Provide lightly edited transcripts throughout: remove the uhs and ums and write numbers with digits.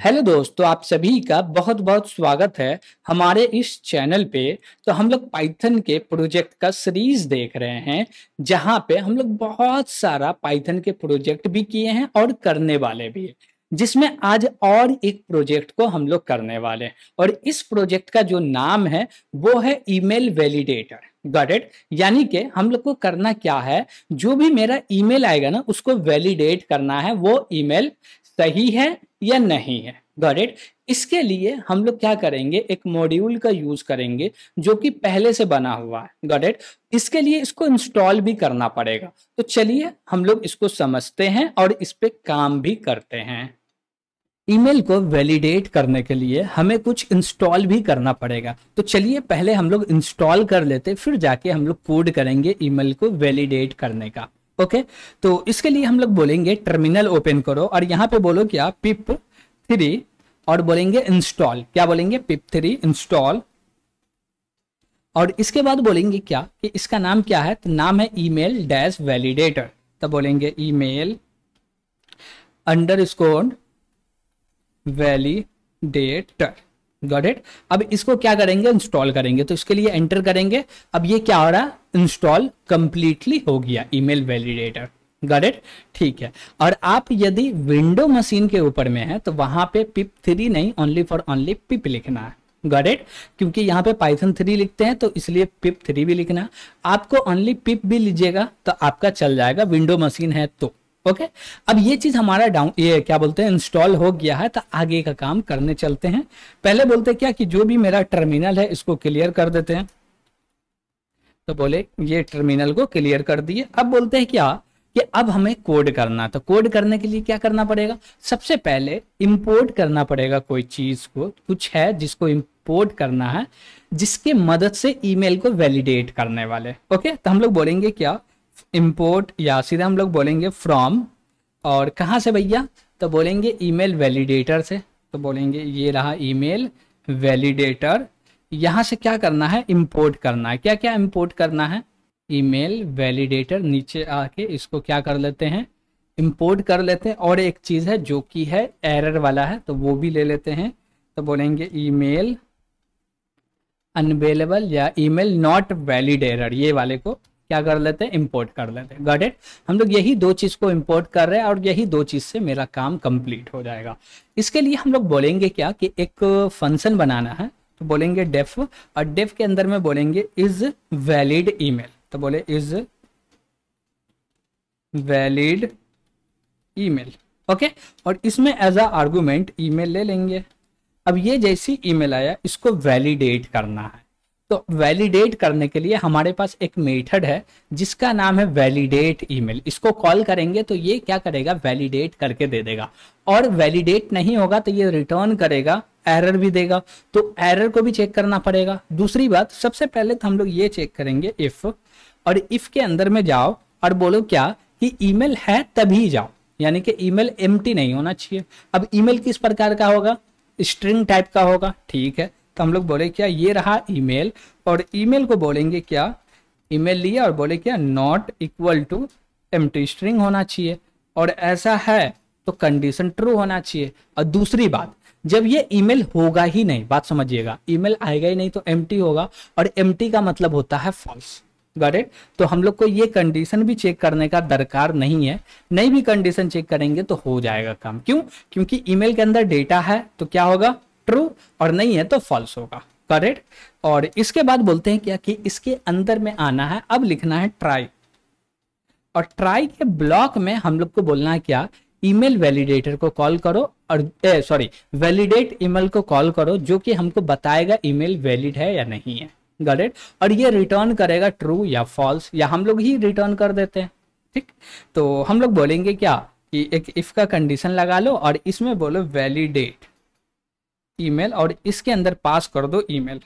Hello दोस्तों, आप सभी का बहुत बहुत स्वागत है हमारे इस चैनल पे। तो हम लोग पाइथन के प्रोजेक्ट का सीरीज देख रहे हैं, जहां पे हम लोग बहुत सारा पाइथन के प्रोजेक्ट भी किए हैं और करने वाले भी हैं, जिसमें आज और एक प्रोजेक्ट को हम लोग करने वाले हैं। और इस प्रोजेक्ट का जो नाम है वो है ईमेल वैलिडेटर। Got it? यानी कि हम लोग को करना क्या है, जो भी मेरा ईमेल आएगा ना उसको वैलिडेट करना है, वो ईमेल सही है या नहीं है। Got it? इसके लिए हम लोग क्या करेंगे, एक मॉड्यूल का यूज करेंगे जो कि पहले से बना हुआ है। Got it? इसके लिए इसको इंस्टॉल भी करना पड़ेगा। तो चलिए हम लोग इसको समझते हैं और इस पे काम भी करते हैं। ईमेल को वैलिडेट करने के लिए हमें कुछ इंस्टॉल भी करना पड़ेगा। तो चलिए पहले हम लोग इंस्टॉल कर लेते, फिर जाके हम लोग कोड करेंगे ईमेल को वैलिडेट करने का। ओके, तो इसके लिए हम लोग बोलेंगे टर्मिनल ओपन करो और यहाँ पे बोलो क्या, pip3 और बोलेंगे इंस्टॉल। क्या बोलेंगे? pip3 install. और इसके बाद बोलेंगे क्या कि इसका नाम क्या है, तो नाम है ईमेल डैश वैलिडेटर। तो बोलेंगे email underscore validator. Got it? अब इसको क्या करेंगे, इंस्टॉल करेंगे। तो इसके लिए एंटर करेंगे। अब ये क्या हो रहा है, इंस्टॉल कंप्लीटली हो गया ईमेल वैलिडेटर। Got it? ठीक है। और आप यदि विंडो मशीन के ऊपर में है तो वहां पे pip3 नहीं, ओनली फॉर ओनली पिप लिखना है। Got it? क्योंकि यहाँ पे पाइथन 3 लिखते हैं तो इसलिए pip3 भी लिखना है। आपको ओनली पिप भी लीजिएगा तो आपका चल जाएगा, विंडो मशीन है तो। ओके, अब ये चीज हमारा ये क्या बोलते हैं, इंस्टॉल हो गया है। तो आगे का काम करने चलते हैं। पहले बोलते हैं क्या कि जो भी मेरा टर्मिनल है इसको क्लियर कर देते हैं। तो बोले ये टर्मिनल को क्लियर कर दिए। अब बोलते हैं क्या कि अब हमें कोड करना। तो कोड करने के लिए क्या करना पड़ेगा, सबसे पहले इंपोर्ट करना पड़ेगा कोई चीज को, कुछ है जिसको इंपोर्ट करना है, जिसके मदद से ईमेल को वैलिडेट करने वाले। ओके, तो हम लोग बोलेंगे क्या, इंपोर्ट, या सीधा हम लोग बोलेंगे फ्रॉम। और कहाँ से भैया, तो बोलेंगे ईमेल वैलिडेटर से। तो बोलेंगे ये रहा ईमेल वैलिडेटर। यहाँ से क्या करना है, इंपोर्ट करना है। क्या क्या इंपोर्ट करना है, ईमेल वैलिडेटर। नीचे आके इसको क्या कर लेते हैं, इंपोर्ट कर लेते हैं। और एक चीज़ है जो कि है एरर वाला है, तो वो भी ले लेते हैं। तो बोलेंगे ईमेल अनअवेलेबल या ईमेल नॉट वैलिड एरर, ये वाले को क्या कर लेते हैं, इंपोर्ट कर लेते हैं। Got it? हम लोग यही दो चीज को इंपोर्ट कर रहे हैं और यही दो चीज से मेरा काम कंप्लीट हो जाएगा। इसके लिए हम लोग बोलेंगे क्या कि एक फंक्शन बनाना है। तो बोलेंगे डेफ, और डेफ के अंदर में बोलेंगे इज वैलिड ईमेल। तो बोले इज वैलिड ईमेल। ओके, और इसमें एज अ आर्गुमेंट ईमेल ले लेंगे। अब ये जैसी ईमेल आया इसको वैलिडेट करना है। तो वैलिडेट करने के लिए हमारे पास एक मेथड है जिसका नाम है वैलिडेट ईमेल। इसको कॉल करेंगे तो ये क्या करेगा, वैलिडेट करके दे देगा। और वैलिडेट नहीं होगा तो ये रिटर्न करेगा, एरर भी देगा। तो एरर को भी चेक करना पड़ेगा। दूसरी बात, सबसे पहले तो हम लोग ये चेक करेंगे इफ, और इफ के अंदर में जाओ और बोलो क्या कि ईमेल है तभी जाओ, यानी कि ईमेल एम्प्टी नहीं होना चाहिए। अब ईमेल किस प्रकार का होगा, स्ट्रिंग टाइप का होगा। ठीक है, तो हम लोग बोले क्या, ये रहा ईमेल, और ईमेल को बोलेंगे क्या, ईमेल लिया और बोले क्या, not equal to empty string होना चाहिए। और ऐसा है तो कंडीशन ट्रू होना चाहिए। और दूसरी बात, जब ये ईमेल होगा ही नहीं, बात समझिएगा, ईमेल आएगा ही नहीं तो एम्प्टी होगा, और एम्प्टी का मतलब होता है फॉल्स। Got it? तो हम लोग को ये कंडीशन भी चेक करने का दरकार नहीं है। नहीं भी कंडीशन चेक करेंगे तो हो जाएगा काम। क्यों? क्योंकि ईमेल के अंदर डेटा है तो क्या होगा, ट्रू, और नहीं है तो फॉल्स होगा। करेक्ट? और इसके बाद बोलते हैं क्या कि इसके अंदर में आना है, अब लिखना है ट्राई। और ट्राई के ब्लॉक में हम लोग को बोलना है क्या, ईमेल वैलिडेटर को कॉल करो, और वैलिडेट ईमेल को कॉल करो, जो कि हमको बताएगा ईमेल वैलिड है या नहीं है। Got it? और ये रिटर्न करेगा ट्रू या फॉल्स, या हम लोग ही रिटर्न कर देते हैं। ठीक, तो हम लोग बोलेंगे क्या कि एक इफ का कंडीशन लगा लो और इसमें बोलो वैलिडेट ईमेल, और इसके अंदर पास कर दो ईमेल।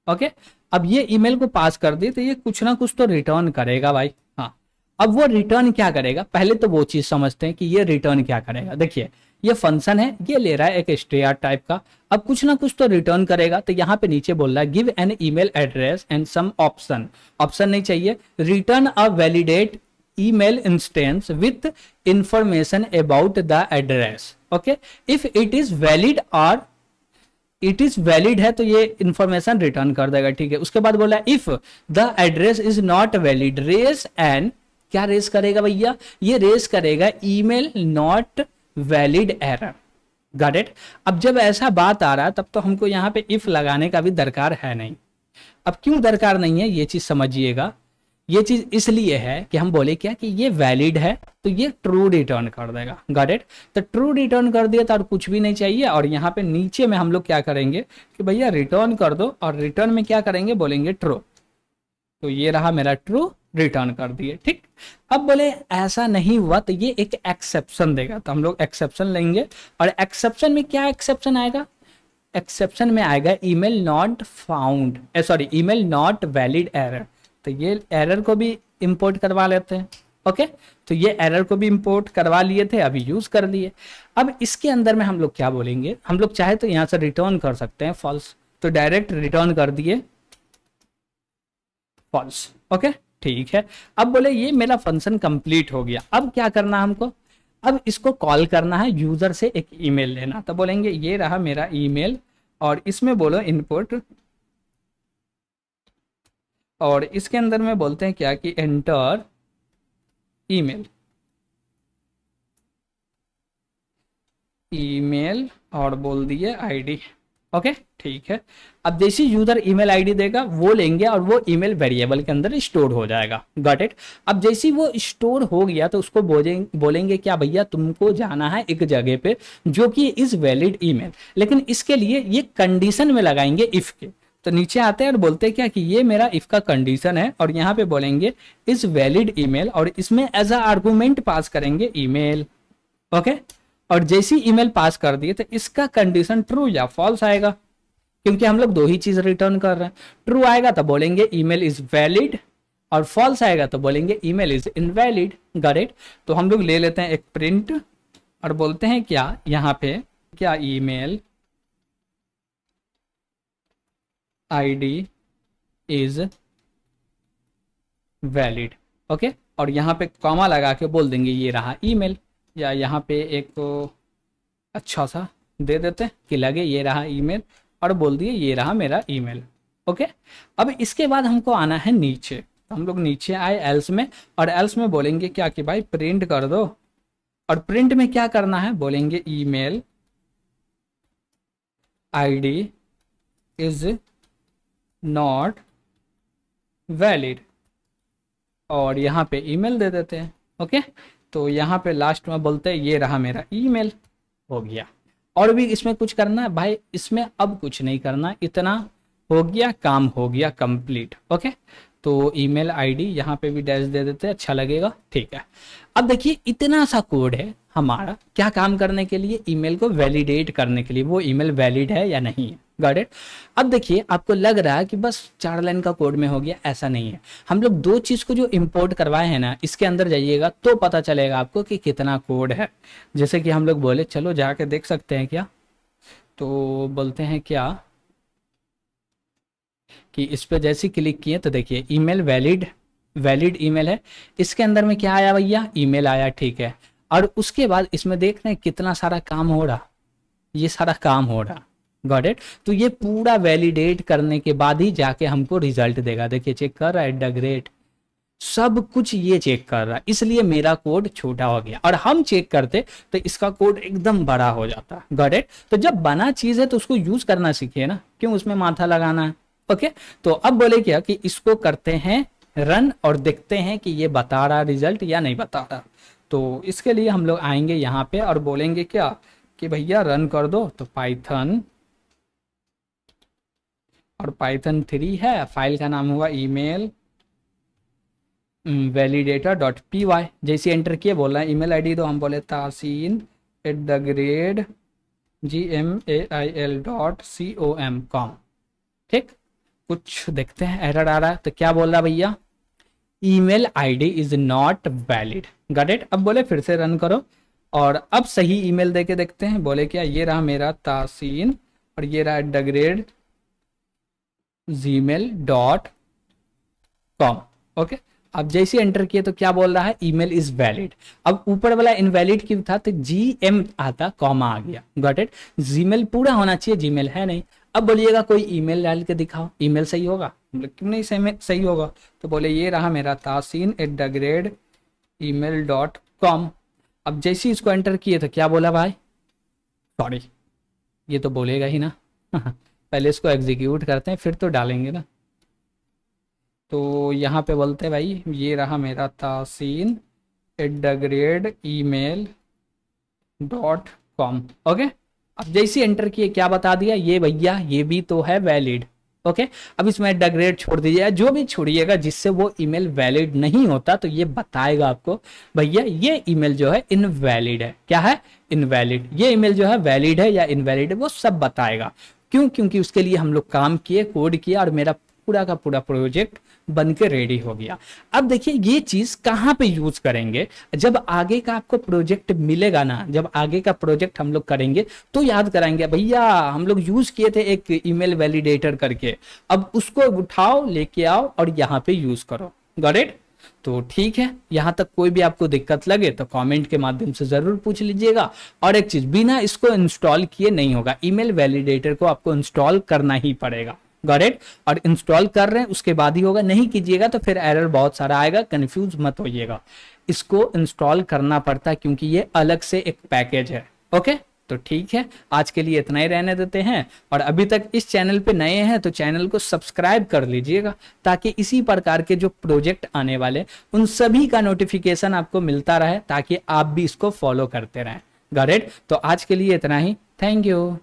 ओके, अब ये ईमेल को पास कर दी तो ये कुछ ना कुछ तो रिटर्न करेगा भाई। हाँ, अब वो रिटर्न क्या करेगा, पहले तो वो चीज समझते हैं कि ये रिटर्न क्या करेगा। देखिए ये फंक्शन है, ये ले रहा है एक str टाइप का, अब कुछ ना कुछ तो रिटर्न करेगा। तो यहाँ पे नीचे बोल रहा है give an email address and some option, option नहीं चाहिए, return a validate email instance with information about the address. okay, if it is valid और इट इज वैलिड है तो ये इंफॉर्मेशन रिटर्न कर देगा, ठीक है। उसके बाद बोला if the address is not valid raise and, क्या रेस करेगा भैया, ये रेस करेगा email not valid error. Got it. अब जब ऐसा बात आ रहा है तब तो हमको यहाँ पे इफ लगाने का भी दरकार है नहीं। अब क्यों दरकार नहीं है ये चीज समझिएगा। ये चीज इसलिए है कि हम बोले क्या कि ये वैलिड है तो ये ट्रू रिटर्न कर देगा। Got it. तो ट्रू रिटर्न कर दिया तो और कुछ भी नहीं चाहिए। और यहाँ पे नीचे में हम लोग क्या करेंगे कि भैया रिटर्न कर दो, और रिटर्न में क्या करेंगे, बोलेंगे ट्रू। तो ये रहा मेरा ट्रू, रिटर्न कर दिए, ठीक। अब बोले ऐसा नहीं हुआ तो ये एक एक्सेप्शन देगा, तो हम लोग एक्सेप्शन लेंगे। और एक्सेप्शन में क्या एक्सेप्शन आएगा, एक्सेप्शन में आएगा email not found, sorry email not valid error. तो ये एरर को भी इंपोर्ट करवा लेते हैं। ओके, तो ये एरर को भी इंपोर्ट करवा लिए थे, अभी यूज कर लिए। अब इसके अंदर में हम लोग क्या बोलेंगे, हम लोग चाहे तो यहां से रिटर्न कर सकते हैं फॉल्स, तो डायरेक्ट रिटर्न कर दिए फॉल्स। ओके, ठीक है। अब बोले ये मेरा फंक्शन कंप्लीट हो गया। अब क्या करना हमको, अब इसको कॉल करना है, यूजर से एक ईमेल लेना। तो बोलेंगे ये रहा मेरा ईमेल, और इसमें बोलो इनपुट, और इसके अंदर में बोलते हैं क्या कि एंटर ईमेल, ईमेल और बोल दिए आईडी। ओके, ठीक है। अब जैसे यूजर ईमेल आईडी देगा वो लेंगे और वो ईमेल वेरिएबल के अंदर स्टोर हो जाएगा। Got it. अब जैसे वो स्टोर हो गया तो उसको बोलेंगे क्या भैया तुमको जाना है एक जगह पे जो कि इज वैलिड ईमेल, लेकिन इसके लिए ये कंडीशन में लगाएंगे इफ के। तो नीचे आते हैं और बोलते हैं क्या कि ये मेरा इफ का कंडीशन है, और यहाँ पे बोलेंगे इज वैलिड ईमेल, और इसमें एज अ आर्गूमेंट पास करेंगे ईमेल। ओके, और जैसी ईमेल पास कर दिए तो इसका कंडीशन ट्रू या फॉल्स आएगा, क्योंकि हम लोग दो ही चीज रिटर्न कर रहे हैं। ट्रू आएगा तो बोलेंगे ईमेल इज वैलिड, और फॉल्स आएगा तो बोलेंगे email is invalid. Got it. तो हम लोग ले लेते हैं एक प्रिंट और बोलते हैं क्या यहाँ पे क्या email ID is valid. Okay, और यहाँ पे कॉमा लगा के बोल देंगे ये रहा ईमेल, या यहाँ पे एक तो अच्छा सा दे देते हैं कि लगे ये रहा ईमेल, और बोल दिए ये रहा मेरा ईमेल। ओके, अब इसके बाद हमको आना है नीचे। तो हम लोग नीचे आए एल्स में, और एल्स में बोलेंगे क्या कि भाई प्रिंट कर दो, और प्रिंट में क्या करना है, बोलेंगे email ID is not valid, और यहाँ पे ईमेल दे देते हैं। ओके, तो यहाँ पे लास्ट में बोलते हैं ये रहा मेरा ईमेल, हो गया। और भी इसमें कुछ करना है भाई, इसमें अब कुछ नहीं करना, इतना हो गया, काम हो गया कंप्लीट। ओके, तो ईमेल आईडी यहाँ पे भी डैश दे देते हैं, अच्छा लगेगा, ठीक है। अब देखिए इतना सा कोड है हमारा, क्या काम करने के लिए, ईमेल को वैलिडेट करने के लिए, वो ईमेल वैलिड है या नहीं है। Got it. अब देखिए आपको लग रहा है कि बस 4 लाइन का कोड में हो गया, ऐसा नहीं है। हम लोग दो चीज को जो इंपोर्ट करवाए हैं ना, इसके अंदर जाइएगा तो पता चलेगा आपको कि कितना कोड है। जैसे कि हम लोग बोले चलो जाके देख सकते हैं क्या, तो बोलते हैं क्या कि इस पे जैसे क्लिक किए तो देखिए ईमेल वैलिड ईमेल है। इसके अंदर में क्या आया भैया, ईमेल आया, ठीक है। और उसके बाद इसमें देख रहे हैं कितना सारा काम हो रहा, ये सारा काम हो रहा। Got it. तो ये पूरा वैलिडेट करने के बाद ही जाके हमको रिजल्ट देगा। देखिए चेक कर रहा है, द ग्रेट, सब कुछ ये चेक कर रहा है, इसलिए मेरा कोड छोटा हो गया। और हम चेक करते तो इसका कोड एकदम बड़ा हो जाता। Got it. तो जब बना चीज है तो उसको यूज करना सीखिए ना, क्यों उसमें माथा लगाना है। ओके, तो अब बोले क्या कि इसको करते हैं रन, और देखते हैं कि ये बता रहा रिजल्ट या नहीं बता रहा। तो इसके लिए हम लोग आएंगे यहाँ पे और बोलेंगे क्या कि भैया रन कर दो। तो पाइथन, और पाइथन 3 है, फाइल का नाम हुआ ईमेल validator.py। जैसे एंटर किए बोल रहा है ईमेल आईडी, तो हम बोले tasin@gmail.com। ठीक, कुछ देखते हैं एरर आ रहा है तो क्या बोल रहा है भैया, email ID is not valid. Got it. अब बोले फिर से रन करो, और अब सही ईमेल देके देखते हैं। बोले क्या ये रहा मेरा तासीन, और ये रहा @gmail.com। ओके, अब जैसे एंटर किए तो क्या बोल रहा है, ईमेल इज वैलिड। अब ऊपर वाला इनवैलिड क्यों था, तो GM आता, कॉमा आ गया, गॉट इट। जीमेल पूरा होना चाहिए, जीमेल है नहीं। अब बोलिएगा कोई ईमेल डाल के दिखाओ, ईमेल सही होगा, क्यों नहीं सही होगा। तो बोले ये रहा मेरा tasin@email.com। अब जैसे इसको एंटर किए तो क्या बोला भाई, सॉरी ये तो बोलेगा ही ना पहले इसको एग्जीक्यूट करते हैं फिर तो डालेंगे ना। तो यहाँ पे बोलते हैं भाई ये रहा मेरा tasin@email.com। ओके, अब जैसे एंटर किए क्या बता दिया, ये भैया ये भी तो है वैलिड। ओके, अब इसमें @, छोड़ दीजिएगा, जो भी छोड़िएगा जिससे वो ईमेल वैलिड नहीं होता तो ये बताएगा आपको भैया ये ईमेल जो है इनवैलिड है। क्या है, इनवैलिड। ये ईमेल जो है वैलिड है या इनवैलिड है वो सब बताएगा। क्यों, क्योंकि उसके लिए हम लोग काम किए, कोड किया और मेरा पूरा का पूरा प्रोजेक्ट बन के रेडी हो गया। अब देखिए ये चीज कहाँ पे यूज करेंगे, जब आगे का आपको प्रोजेक्ट मिलेगा ना, जब आगे का प्रोजेक्ट हम लोग करेंगे तो याद कराएंगे भैया हम लोग यूज किए थे एक ईमेल वैलिडेटर करके, अब उसको उठाओ लेके आओ और यहाँ पे यूज करो। Got it. तो ठीक है, यहां तक कोई भी आपको दिक्कत लगे तो कमेंट के माध्यम से जरूर पूछ लीजिएगा। और एक चीज, बिना इसको इंस्टॉल किए नहीं होगा, ईमेल वैलिडेटर को आपको इंस्टॉल करना ही पड़ेगा। Got it. और इंस्टॉल कर रहे हैं उसके बाद ही होगा, नहीं कीजिएगा तो फिर एरर बहुत सारा आएगा, कंफ्यूज मत होइएगा। इसको इंस्टॉल करना पड़ता है क्योंकि ये अलग से एक पैकेज है। ओके, तो ठीक है, आज के लिए इतना ही रहने देते हैं। और अभी तक इस चैनल पे नए हैं तो चैनल को सब्सक्राइब कर लीजिएगा ताकि इसी प्रकार के जो प्रोजेक्ट आने वाले उन सभी का नोटिफिकेशन आपको मिलता रहे, ताकि आप भी इसको फॉलो करते रहें। Got it. तो आज के लिए इतना ही, थैंक यू।